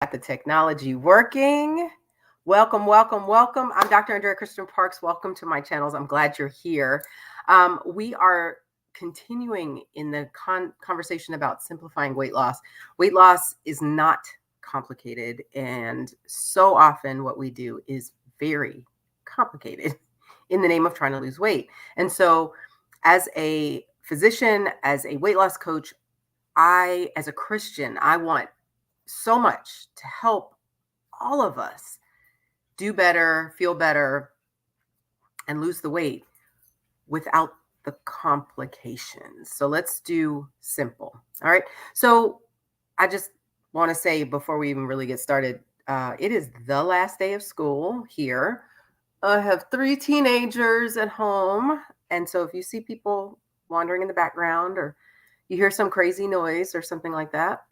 Got the technology working. Welcome, welcome, welcome. I'm Dr. Andrea Kristen Parks. Welcome to my channels. I'm glad you're here. We are continuing in the conversation about simplifying weight loss. Weight loss is not complicated, and so often what we do is very complicated in the name of trying to lose weight. And so, as a physician, as a weight loss coach, as a Christian, I want so much to help all of us do better, feel better, and lose the weight without the complications. So let's do simple. All right. So I just want to say before we even really get started, it is the last day of school here. I have 3 teenagers at home. And so if you see people wandering in the background or you hear some crazy noise or something like that,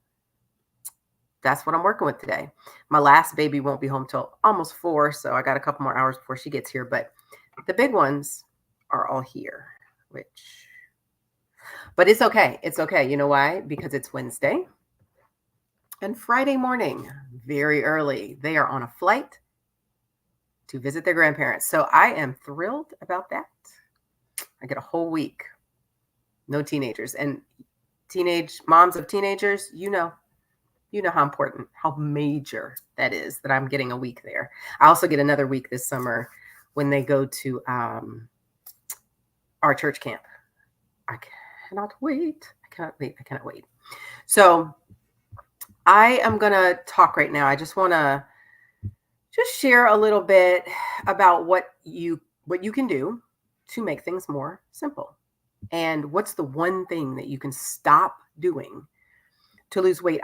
that's what I'm working with today. My last baby won't be home till almost 4, so I got a couple more hours before she gets here. But the big ones are all here, but it's okay. It's okay. You know why? Because it's Wednesday and Friday morning, very early. They are on a flight to visit their grandparents. So I am thrilled about that. I get a whole week, no teenagers. And teenage moms of teenagers, you know how important, how major that is that I'm getting a week there. I also get another week this summer when they go to our church camp. I cannot wait. I cannot wait. So I am going to talk right now. I just want to just share a little bit about what you can do to make things more simple. And what's the one thing that you can stop doing to lose weight?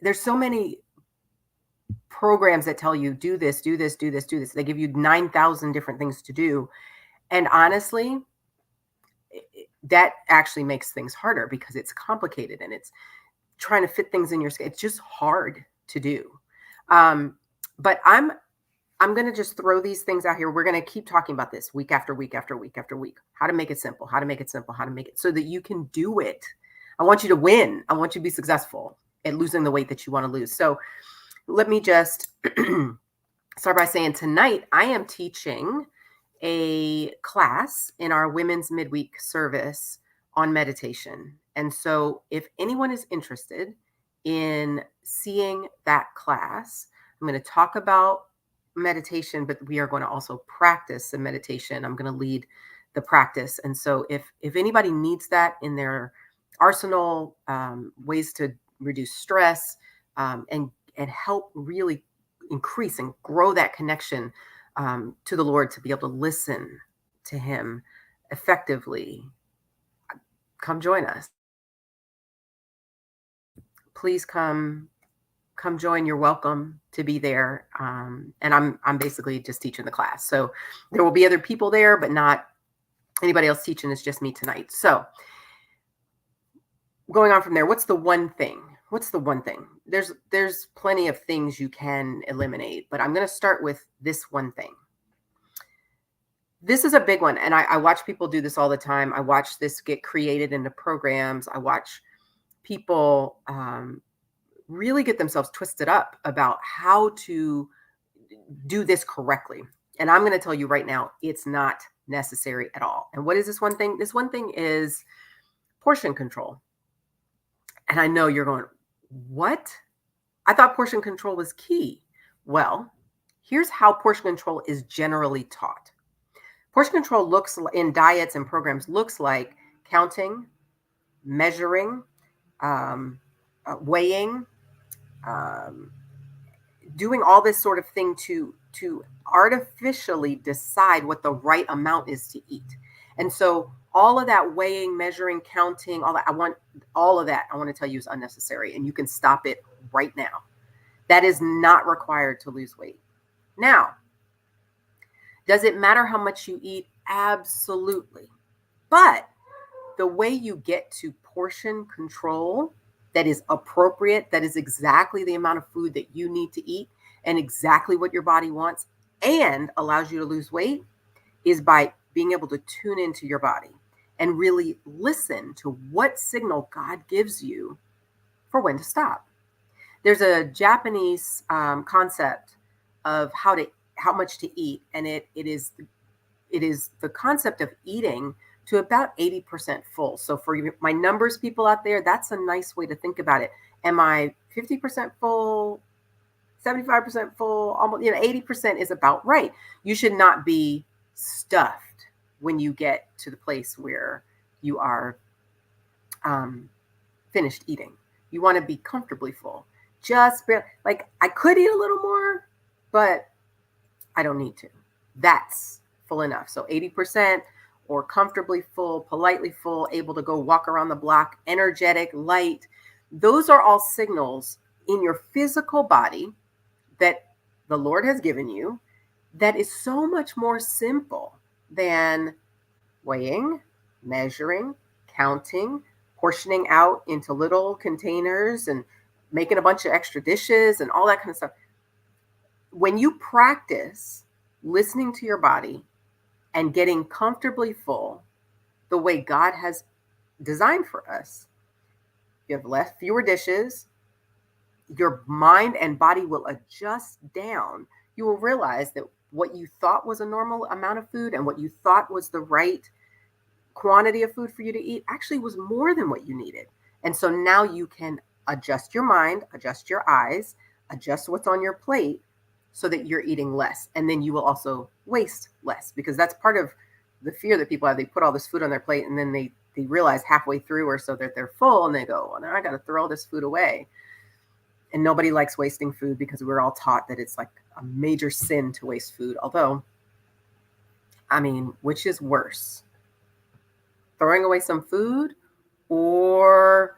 There's so many programs that tell you do this, do this, do this, do this. They give you 9,000 different things to do. And honestly, that actually makes things harder because it's complicated and it's trying to fit things in your schedule. It's just hard to do. But I'm going to just throw these things out here. We're going to keep talking about this week after week after week after week. How to make it simple, how to make it simple, how to make it so that you can do it. I want you to win. I want you to be successful at losing the weight that you want to lose. So let me just start by saying tonight I am teaching a class in our women's midweek service on meditation. And so if anyone is interested in seeing that class, I'm going to talk about meditation, but we are going to also practice the meditation. I'm going to lead the practice. And so if anybody needs that in their arsenal, ways to reduce stress, and help really increase and grow that connection to the Lord, to be able to listen to Him effectively, come join us. Please come join. You're welcome to be there. And I'm basically just teaching the class. So there will be other people there, but not anybody else teaching. It's just me tonight. So going on from there, what's the one thing? There's plenty of things you can eliminate, but I'm going to start with this one thing. This is a big one. And I watch people do this all the time. I watch this get created into programs. I watch people really get themselves twisted up about how to do this correctly. And I'm going to tell you right now, it's not necessary at all. And what is this one thing? This one thing is portion control. And I know you're going, what? I thought portion control was key. Well, here's how portion control is generally taught. Portion control looks in diets and programs looks like counting, measuring, weighing, doing all this sort of thing to artificially decide what the right amount is to eat. And so all of that weighing, measuring, counting, all that, I want to tell you is unnecessary, and you can stop it right now. That is not required to lose weight. Now, does it matter how much you eat? Absolutely. But the way you get to portion control that is appropriate, that is exactly the amount of food that you need to eat and exactly what your body wants and allows you to lose weight, is by being able to tune into your body and really listen to what signal God gives you for when to stop. There's a Japanese concept of how much to eat, and it is the concept of eating to about 80% full. So for my numbers people out there, that's a nice way to think about it. Am I 50% full, 75% full, almost 80% is about right. You should not be stuffed when you get to the place where you are finished eating. You want to be comfortably full. Just like I could eat a little more, but I don't need to. That's full enough. So 80% or comfortably full, politely full, able to go walk around the block, energetic, light. Those are all signals in your physical body that the Lord has given you that is so much more simple than weighing, measuring, counting, portioning out into little containers and making a bunch of extra dishes and all that kind of stuff. When you practice listening to your body and getting comfortably full the way God has designed for us, you have fewer dishes, your mind and body will adjust down. You will realize that what you thought was a normal amount of food and what you thought was the right quantity of food for you to eat actually was more than what you needed. And so now you can adjust your mind, adjust your eyes, adjust what's on your plate so that you're eating less. And then you will also waste less, because that's part of the fear that people have. They put all this food on their plate and then they realize halfway through or so that they're full and they go, well, now I got to throw all this food away. And nobody likes wasting food because we're all taught that it's like a major sin to waste food. Although, I mean, which is worse? Throwing away some food or,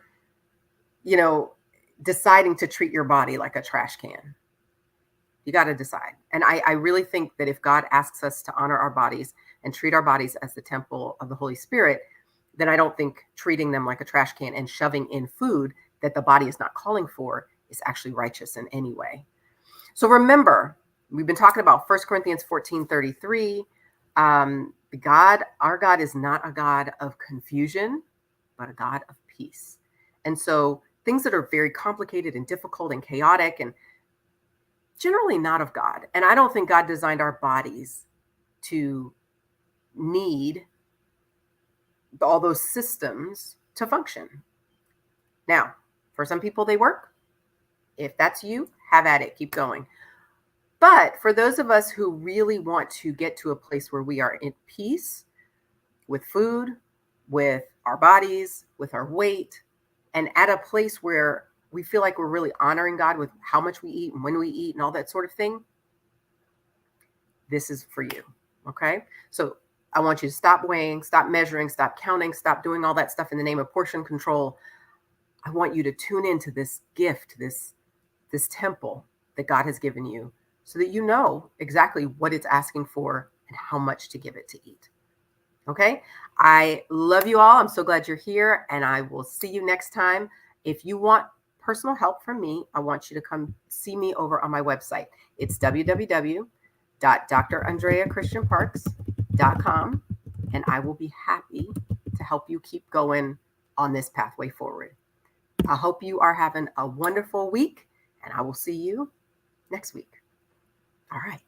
deciding to treat your body like a trash can? You got to decide. And I really think that if God asks us to honor our bodies and treat our bodies as the temple of the Holy Spirit, then I don't think treating them like a trash can and shoving in food that the body is not calling for is actually righteous in any way. So remember, we've been talking about 1 Corinthians 14:33. Our God is not a God of confusion, but a God of peace. And so things that are very complicated and difficult and chaotic and generally not of God. And I don't think God designed our bodies to need all those systems to function. Now, for some people, they work. If that's you, have at it, keep going. But for those of us who really want to get to a place where we are in peace with food, with our bodies, with our weight, and at a place where we feel like we're really honoring God with how much we eat and when we eat and all that sort of thing, this is for you. Okay? So I want you to stop weighing, stop measuring, stop counting, stop doing all that stuff in the name of portion control. I want you to tune into this gift, this temple that God has given you, so that you know exactly what it's asking for and how much to give it to eat. Okay? I love you all. I'm so glad you're here, and I will see you next time. If you want personal help from me, I want you to come see me over on my website. It's www.drandreachristianparks.com, and I will be happy to help you keep going on this pathway forward. I hope you are having a wonderful week, and I will see you next week. All right.